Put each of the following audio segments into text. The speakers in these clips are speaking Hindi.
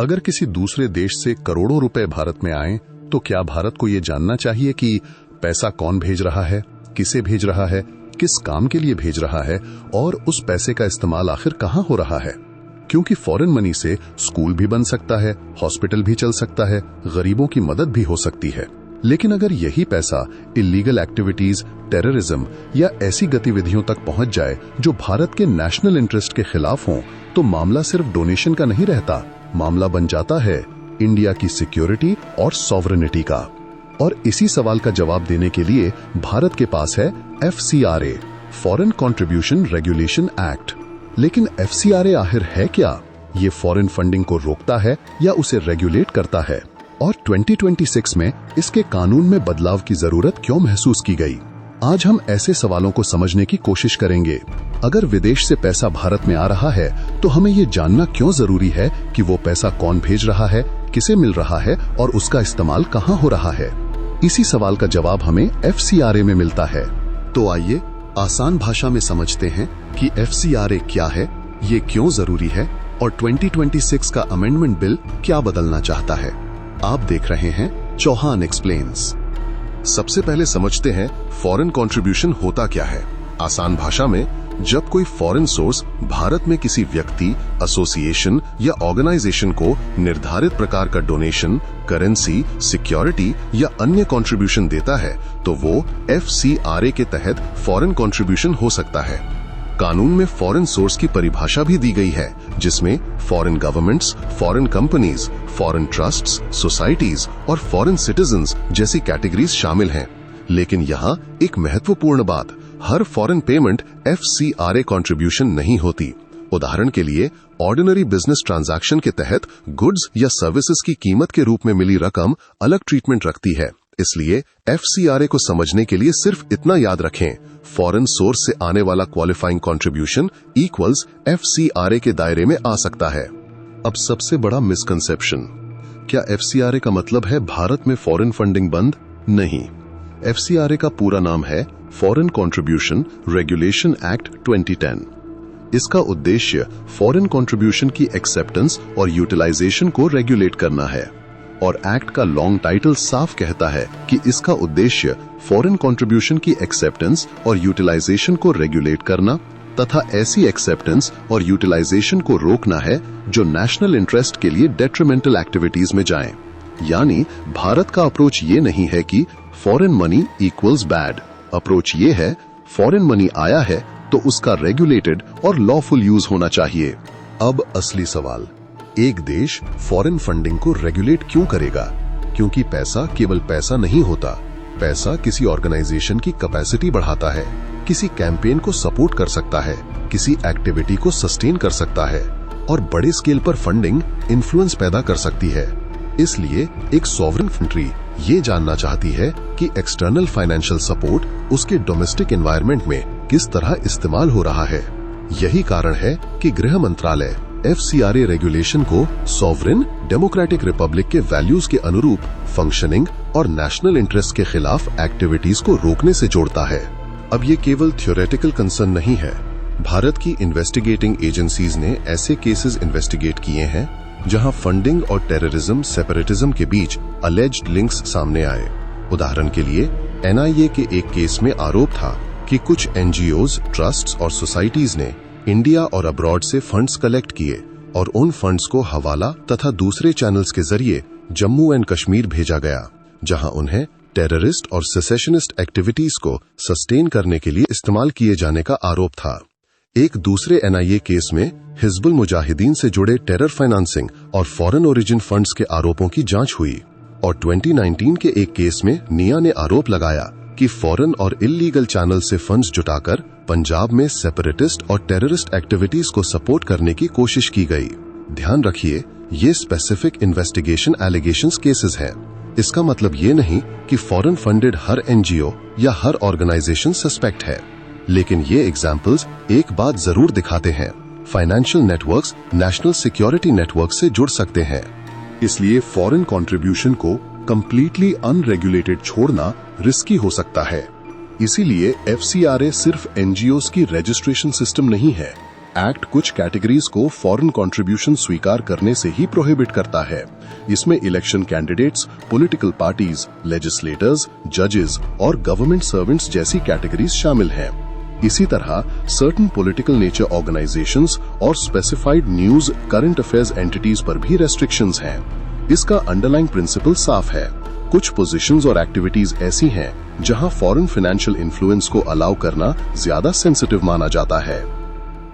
अगर किसी दूसरे देश से करोड़ों रुपए भारत में आए तो क्या भारत को ये जानना चाहिए कि पैसा कौन भेज रहा है, किसे भेज रहा है, किस काम के लिए भेज रहा है और उस पैसे का इस्तेमाल आखिर कहां हो रहा है? क्योंकि फॉरेन मनी से स्कूल भी बन सकता है, हॉस्पिटल भी चल सकता है, गरीबों की मदद भी हो सकती है। लेकिन अगर यही पैसा इलीगल एक्टिविटीज, टेररिज्म या ऐसी गतिविधियों तक पहुंच जाए जो भारत के नेशनल इंटरेस्ट के खिलाफ हों, तो मामला सिर्फ डोनेशन का नहीं रहता, मामला बन जाता है इंडिया की सिक्योरिटी और सॉवरेनिटी का। और इसी सवाल का जवाब देने के लिए भारत के पास है FCRA, foreign contribution regulation act. लेकिन FCRA आखिर है क्या? ये फॉरेन फंडिंग को रोकता है या उसे रेगुलेट करता है? और 2026 में इसके कानून में बदलाव की जरूरत क्यों महसूस की गई? आज हम ऐसे सवालों को समझने की कोशिश करेंगे। अगर विदेश से पैसा भारत में आ रहा है तो हमें ये जानना क्यों जरूरी है कि वो पैसा कौन भेज रहा है, किसे मिल रहा है और उसका इस्तेमाल कहां हो रहा है। इसी सवाल का जवाब हमें FCRA में मिलता है। तो आइए आसान भाषा में समझते हैं कि FCRA क्या है, ये क्यों जरूरी है और 2026 का अमेंडमेंट बिल क्या बदलना चाहता है। आप देख रहे हैं चौहान एक्सप्लेन्स। सबसे पहले समझते हैं फॉरेन कंट्रीब्यूशन होता क्या है। आसान भाषा में, जब कोई फॉरेन सोर्स भारत में किसी व्यक्ति, एसोसिएशन या ऑर्गेनाइजेशन को निर्धारित प्रकार का डोनेशन, करेंसी, सिक्योरिटी या अन्य कंट्रीब्यूशन देता है तो वो FCRA के तहत फॉरेन कंट्रीब्यूशन हो सकता है। कानून में फॉरेन सोर्स की परिभाषा भी दी गई है, जिसमें foreign governments, foreign companies, foreign trusts, societies और फॉरेन सिटीजन्स जैसी कैटेगरीज शामिल हैं। लेकिन यहाँ एक महत्वपूर्ण बात, हर फॉरेन पेमेंट FCRA कंट्रीब्यूशन नहीं होती। उदाहरण के लिए, ऑर्डिनरी बिजनेस ट्रांजैक्शन के तहत गुड्स या सर्विसेज की कीमत के रूप में मिली रकम अलग ट्रीटमेंट रखती है। इसलिए FCRA को समझने के लिए सिर्फ इतना याद रखें, फॉरेन सोर्स से आने वाला क्वालिफाइंग कंट्रीब्यूशन इक्वल्स FCRA के दायरे में आ सकता है। अब सबसे बड़ा मिसकंसेप्शन, क्या FCRA का मतलब है भारत में फॉरेन फंडिंग बंद? नहीं। FCRA का पूरा नाम है फॉरेन कंट्रीब्यूशन रेगुलेशन एक्ट 2010। इसका उद्देश्य फॉरेन कंट्रीब्यूशन की एक्सेप्टेंस और यूटिलाइजेशन को रेगुलेट करना है। और एक्ट का लॉन्ग टाइटल साफ कहता है कि इसका उद्देश्य फॉरेन कंट्रीब्यूशन की एक्सेप्टेंस और यूटिलाइजेशन को रेगुलेट करना तथा ऐसी एक्सेप्टेंस और यूटिलाइजेशन को रोकना है जो नेशनल इंटरेस्ट के लिए डेट्रीमेंटल एक्टिविटीज में जाएं। यानी भारत का अप्रोच ये नहीं है कि foreign money equals bad. Approach ये है, फॉरेन मनी आया है तो उसका रेगुलेटेड और लॉफुल यूज होना चाहिए। अब असली सवाल, एक देश फॉरेन फंडिंग को रेगुलेट क्यों करेगा? क्योंकि पैसा केवल पैसा नहीं होता। पैसा किसी ऑर्गेनाइजेशन की कैपेसिटी बढ़ाता है, किसी कैंपेन को सपोर्ट कर सकता है, किसी एक्टिविटी को सस्टेन कर सकता है और बड़े स्केल पर फंडिंग इन्फ्लुएंस पैदा कर सकती है। इसलिए एक सॉवरेन कंट्री ये जानना चाहती है कि एक्सटर्नल फाइनेंशियल सपोर्ट उसके डोमेस्टिक एनवायरनमेंट में किस तरह इस्तेमाल हो रहा है। यही कारण है कि गृह मंत्रालय FCRA रेगुलेशन को सॉवरेन डेमोक्रेटिक रिपब्लिक के वैल्यूज के अनुरूप फंक्शनिंग और नेशनल इंटरेस्ट के खिलाफ एक्टिविटीज को रोकने से जोड़ता है। अब ये केवल थ्योरेटिकल कंसर्न नहीं है। भारत की इन्वेस्टिगेटिंग एजेंसीज ने ऐसे केसेस इन्वेस्टिगेट किए हैं जहां फंडिंग और टेररिज्म, सेपरेटिज्म के बीच अलेज्ड लिंक्स सामने आए। उदाहरण के लिए, NIA के एक केस में आरोप था कि कुछ NGOs, ट्रस्ट्स और सोसाइटीज ने इंडिया और अब्रॉड से फंड्स कलेक्ट किए और उन फंड्स को हवाला तथा दूसरे चैनल्स के जरिए जम्मू एंड कश्मीर भेजा गया, जहां उन्हें टेररिस्ट और सेसेशनिस्ट एक्टिविटीज को सस्टेन करने के लिए इस्तेमाल किए जाने का आरोप था। एक दूसरे NIA केस में हिजबुल मुजाहिदीन से जुड़े टेरर फाइनेंसिंग और फॉरेन ओरिजिन फंड्स के आरोपों की जांच हुई। और 2019 के एक केस में निया ने आरोप लगाया कि फॉरेन और इल्लीगल चैनल से फंड्स जुटाकर पंजाब में सेपरेटिस्ट और टेररिस्ट एक्टिविटीज को सपोर्ट करने की कोशिश की गई। ध्यान रखिए, ये स्पेसिफिक इन्वेस्टिगेशन एलिगेशंस केसेस हैं। इसका मतलब ये नहीं कि फॉरेन फंडेड हर NGO या हर ऑर्गेनाइजेशन सस्पेक्ट है। लेकिन ये एग्जाम्पल्स एक बात जरूर दिखाते हैं, financial networks national security network से जुड़ सकते हैं। इसलिए फॉरेन कंट्रीब्यूशन को कंप्लीटली अनरेगुलेटेड छोड़ना रिस्की हो सकता है। इसीलिए FCRA सिर्फ NGOs की रजिस्ट्रेशन सिस्टम नहीं है, एक्ट कुछ कैटेगरीज को फॉरेन कंट्रीब्यूशन स्वीकार करने से ही प्रोहिबिट करता है। इसमें election candidates, political parties, legislators, जजेस और गवर्नमेंट सर्वेंट्स जैसी कैटेगरीज शामिल हैं। इसी तरह सर्टेन पॉलिटिकल नेचर ऑर्गेनाइजेशंस और specified news current affairs entities पर भी रेस्ट्रिक्शंस हैं। इसका अंडरलाइंग प्रिंसिपल साफ है। कुछ पोजीशंस और एक्टिविटीज ऐसी हैं जहां फॉरेन फाइनेंशियल इन्फ्लुएंस को अलाउ करना ज्यादा सेंसिटिव माना जाता है।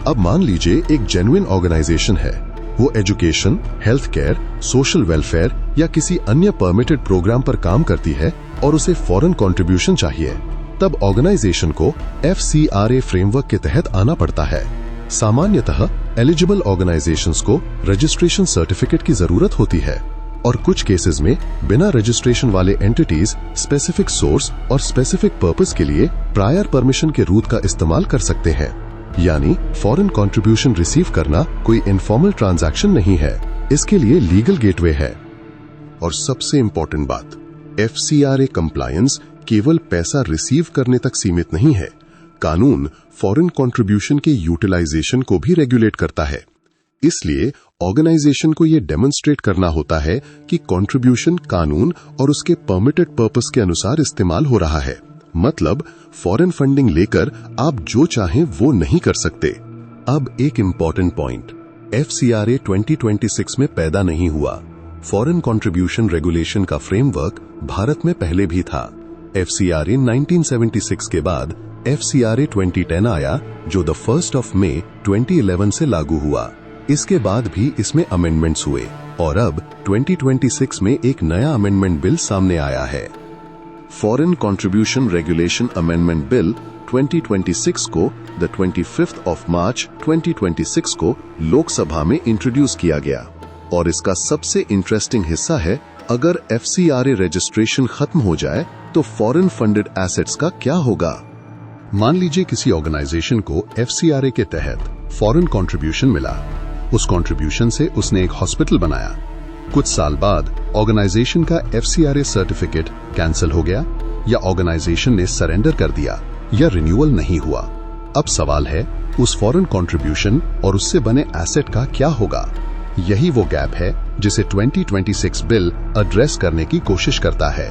अब मान लीजिए एक जेन्युइन ऑर्गेनाइजेशन है, वो education, health care, social welfare या किसी अन्य परमिटेड प्रोग्राम पर काम करती है और उसे फॉरेन कंट्रीब्यूशन चाहिए। तब ऑर्गेनाइजेशन को FCRA फ्रेमवर्क के तहत आना पड़ता है। सामान्यतः एलिजिबल ऑर्गेनाइजेशंस को रजिस्ट्रेशन सर्टिफिकेट की जरूरत होती है और कुछ केसेस में बिना रजिस्ट्रेशन वाले एंटिटीज स्पेसिफिक सोर्स और स्पेसिफिक पर्पस के लिए प्रायर परमिशन के रूट का इस्तेमाल कर सकते हैं। यानी फॉरेन कंट्रीब्यूशन रिसीव करना कोई इनफॉर्मल ट्रांजैक्शन नहीं है, इसके लिए लीगल गेटवे है। और सबसे इंपॉर्टेंट बात, FCRA कंप्लायंस केवल पैसा रिसीव करने तक सीमित नहीं है। कानून फॉरेन कंट्रीब्यूशन के यूटिलाइजेशन को भी रेगुलेट करता है। इसलिए ऑर्गेनाइजेशन को यह डेमोन्स्ट्रेट करना होता है कि कंट्रीब्यूशन कानून और उसके परमिटेड पर्पस के अनुसार इस्तेमाल हो रहा है। मतलब फॉरेन फंडिंग लेकर आप जो चाहें वो नहीं कर सकते। अब एक इम्पॉर्टेंट पॉइंट, FCRA 2026 में पैदा नहीं हुआ। फॉरेन कंट्रीब्यूशन रेगुलेशन का फ्रेमवर्क भारत में पहले भी था। FCRA 1976 के बाद FCRA 2010 आया, जो द 1 मई 2011 से लागू हुआ। इसके बाद भी इसमें अमेंडमेंट्स हुए और अब 2026 में एक नया अमेंडमेंट बिल सामने आया है। Foreign contribution regulation amendment bill 2026 को द 25 मार्च 2026 को लोकसभा में इंट्रोड्यूस किया गया। और इसका सबसे इंटरेस्टिंग हिस्सा है, अगर FCRA रजिस्ट्रेशन खत्म हो जाए तो फॉरेन फंडेड एसेट्स का क्या होगा। मान लीजिए किसी ऑर्गेनाइजेशन को FCRA के तहत फॉरेन कंट्रीब्यूशन मिला। उस कंट्रीब्यूशन से उसने एक हॉस्पिटल बनाया। कुछ साल बाद ऑर्गेनाइजेशन का FCRA सर्टिफिकेट कैंसिल हो गया या ऑर्गेनाइजेशन ने सरेंडर कर दिया या रिन्यूअल नहीं हुआ। अब सवाल है, उस फॉरेन कंट्रीब्यूशन और उससे बने एसेट का क्या होगा। यही वो गैप है जिसे 2026 बिल एड्रेस करने की कोशिश करता है।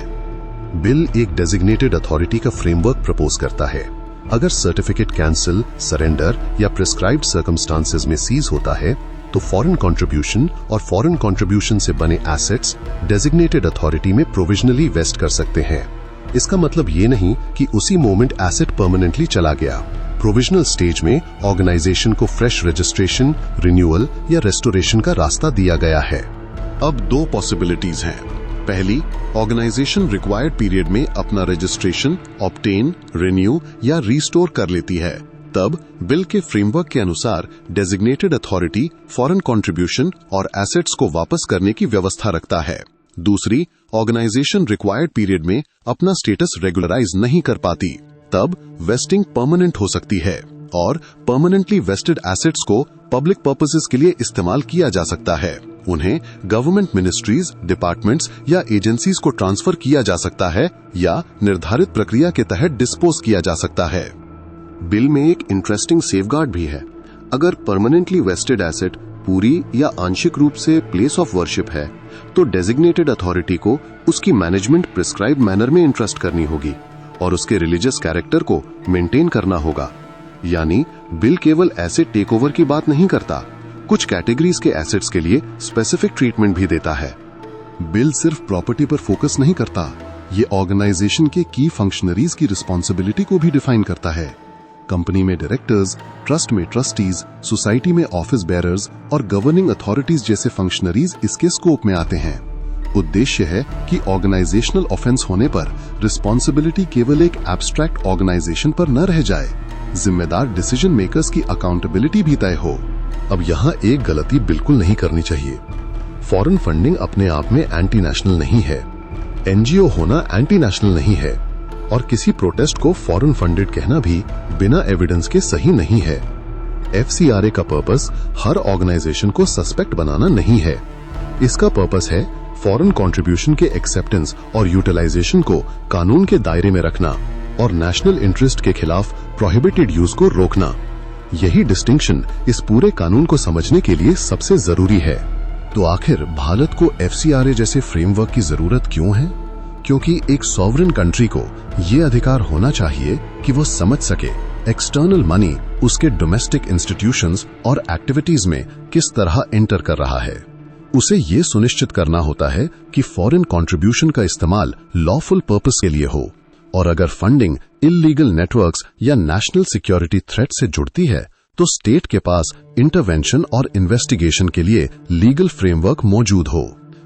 बिल एक डेजिग्नेटेड अथॉरिटी का फ्रेमवर्क प्रपोज करता है। अगर सर्टिफिकेट कैंसिल, सरेंडर या प्रिस्क्राइब्ड सर्कमस्टांसेस में सीज होता है तो फॉरेन कंट्रीब्यूशन और फॉरेन कंट्रीब्यूशन से बने एसेट्स डेजिग्नेटेड अथॉरिटी में प्रोविजनली वेस्ट कर सकते हैं। इसका मतलब ये नहीं कि उसी मोमेंट एसेट परमानेंटली चला गया। प्रोविजनल स्टेज में ऑर्गेनाइजेशन को फ्रेश रजिस्ट्रेशन, रिन्यूअल या रेस्टोरेशन का रास्ता दिया गया है। अब दो पॉसिबिलिटीज हैं। पहली, ऑर्गेनाइजेशन रिक्वायर्ड पीरियड में अपना रजिस्ट्रेशन ऑब्टेन, रिन्यू या रिस्टोर कर लेती है। तब बिल के फ्रेमवर्क के अनुसार डेजिग्नेटेड अथॉरिटी फॉरेन कंट्रीब्यूशन और एसेट्स को वापस करने की व्यवस्था रखता है। दूसरी, ऑर्गेनाइजेशन रिक्वायर्ड पीरियड में अपना स्टेटस रेगुलराइज नहीं कर पाती। तब वेस्टिंग परमानेंट हो सकती है और परमानेंटली वेस्टेड एसेट्स को पब्लिक पर्पसेस के लिए इस्तेमाल किया जा सकता है। उन्हें गवर्नमेंट मिनिस्ट्रीज, डिपार्टमेंट्स या एजेंसीज को ट्रांसफर किया जा सकता है या निर्धारित प्रक्रिया के तहत डिस्पोज किया जा सकता है। बिल में एक इंटरेस्टिंग सेफगार्ड भी है। अगर परमानेंटली वेस्टेड एसेट पूरी या आंशिक रूप से प्लेस ऑफ वर्शिप है तो डेजिग्नेटेड अथॉरिटी को उसकी मैनेजमेंट प्रिस्क्राइब्ड मैनर में इंटरेस्ट करनी होगी और उसके रिलीजियस कैरेक्टर को मेंटेन करना होगा। यानी बिल केवल एसेट टेकओवर की बात नहीं करता, कुछ कैटेगरीज के एसेट्स के लिए स्पेसिफिक ट्रीटमेंट भी देता है। बिल सिर्फ प्रॉपर्टी पर फोकस नहीं करता, ये ऑर्गेनाइजेशन के की फंक्शनरीज की रिस्पॉन्सिबिलिटी को भी डिफाइन करता है। कंपनी में डायरेक्टर्स, ट्रस्ट में ट्रस्टीज, सोसाइटी में ऑफिस बेयरर्स और गवर्निंग अथॉरिटीज जैसे फंक्शनरीज इसके स्कोप में आते हैं। उद्देश्य है कि ऑर्गेनाइजेशनल ऑफेंस होने पर रिस्पॉन्सिबिलिटी केवल एक एब्स्ट्रैक्ट ऑर्गेनाइजेशन पर न रह जाए, जिम्मेदार डिसीजन मेकर्स की अकाउंटेबिलिटी भी तय हो। अब यहाँ एक गलती बिल्कुल नहीं करनी चाहिए। फॉरेन फंडिंग अपने आप में एंटी नेशनल नहीं है, एनजीओ होना एंटी नेशनल नहीं है और किसी प्रोटेस्ट को फॉरेन फंडेड कहना भी बिना एविडेंस के सही नहीं है। FCRA का पर्पस हर ऑर्गेनाइजेशन को सस्पेक्ट बनाना नहीं है। इसका पर्पस है फॉरेन कंट्रीब्यूशन के एक्सेप्टेंस और यूटिलाइजेशन को कानून के दायरे में रखना और नेशनल इंटरेस्ट के खिलाफ प्रोहिबिटेड यूज को रोकना। यही डिस्टिंक्शन इस पूरे कानून को समझने के लिए सबसे जरूरी है। तो आखिर भारत को FCRA जैसे फ्रेमवर्क की जरूरत क्यों है? क्योंकि एक सॉवरेन कंट्री को ये अधिकार होना चाहिए कि वो समझ सके एक्सटर्नल मनी उसके डोमेस्टिक इंस्टीट्यूशंस और एक्टिविटीज में किस तरह एंटर कर रहा है। उसे ये सुनिश्चित करना होता है कि फॉरेन कंट्रीब्यूशन का इस्तेमाल लॉफुल पर्पस के लिए हो, और अगर फंडिंग इल्लीगल नेटवर्क्स या नेशनल सिक्योरिटी थ्रेट से जुड़ती है तो स्टेट के पास इंटरवेंशन और इन्वेस्टिगेशन के लिए लीगल फ्रेमवर्क मौजूद हो।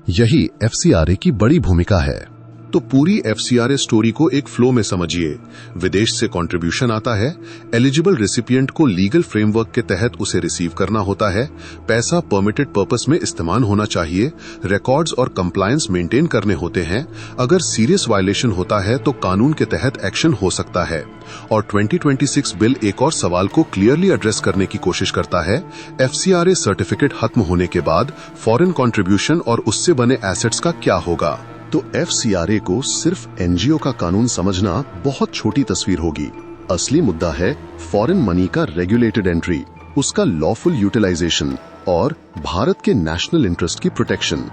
यही FCRA की बड़ी भूमिका है। तो पूरी FCRA स्टोरी को एक फ्लो में समझिए। विदेश से कंट्रीब्यूशन आता है, एलिजिबल रेसिपिएंट को लीगल फ्रेमवर्क के तहत उसे रिसीव करना होता है, पैसा परमिटेड पर्पस में इस्तेमाल होना चाहिए, रिकॉर्ड्स और कंप्लायंस मेंटेन करने होते हैं, अगर सीरियस वायलेशन होता है तो कानून के तहत एक्शन हो सकता है। और 2026 बिल एक और सवाल को क्लियरली एड्रेस करने की कोशिश करता है। FCRA सर्टिफिकेट खत्म होने के बाद फॉरेन कंट्रीब्यूशन और उससे बने एसेट्स का क्या होगा? तो FCRA को सिर्फ NGO का कानून समझना बहुत छोटी तस्वीर होगी। असली मुद्दा है फॉरेन मनी का रेगुलेटेड एंट्री, उसका लॉफुल यूटिलाइजेशन और भारत के नेशनल इंटरेस्ट की प्रोटेक्शन।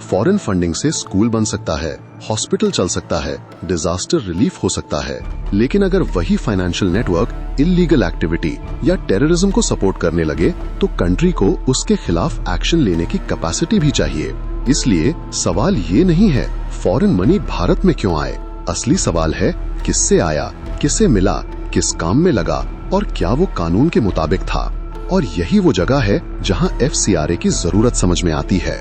फॉरेन फंडिंग से स्कूल बन सकता है, हॉस्पिटल चल सकता है, डिजास्टर रिलीफ हो सकता है, लेकिन अगर वही फाइनेंशियल नेटवर्क इल्लीगल एक्टिविटी या टेररिज्म को सपोर्ट करने लगे तो कंट्री को उसके खिलाफ एक्शन लेने की कैपेसिटी भी चाहिए। इसलिए सवाल ये नहीं है फॉरेन मनी भारत में क्यों आए, असली सवाल है किससे आया, किसे मिला, किस काम में लगा और क्या वो कानून के मुताबिक था। और यही वो जगह है जहां FCRA की जरूरत समझ में आती है।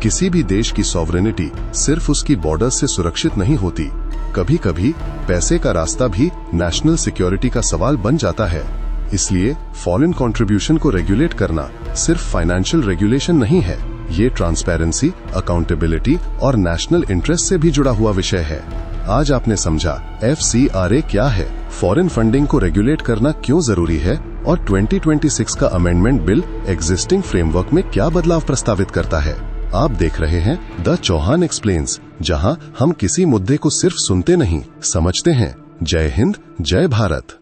किसी भी देश की सॉवरेनिटी सिर्फ उसकी बॉर्डर से सुरक्षित नहीं होती। कभी कभी पैसे का रास्ता भी नेशनल सिक्योरिटी का सवाल बन जाता है। इसलिए फॉरेन कंट्रीब्यूशन को रेगुलेट करना सिर्फ फाइनेंशियल रेगुलेशन नहीं है, ये ट्रांसपेरेंसी, अकाउंटेबिलिटी और नेशनल इंटरेस्ट से भी जुड़ा हुआ विषय है। आज आपने समझा FCRA क्या है, फॉरेन फंडिंग को रेगुलेट करना क्यों जरूरी है और 2026 का अमेंडमेंट बिल एग्जिस्टिंग फ्रेमवर्क में क्या बदलाव प्रस्तावित करता है। आप देख रहे हैं द चौहान एक्सप्लेन्स, जहां हम किसी मुद्दे को सिर्फ सुनते नहीं, समझते हैं। जय हिंद, जय भारत।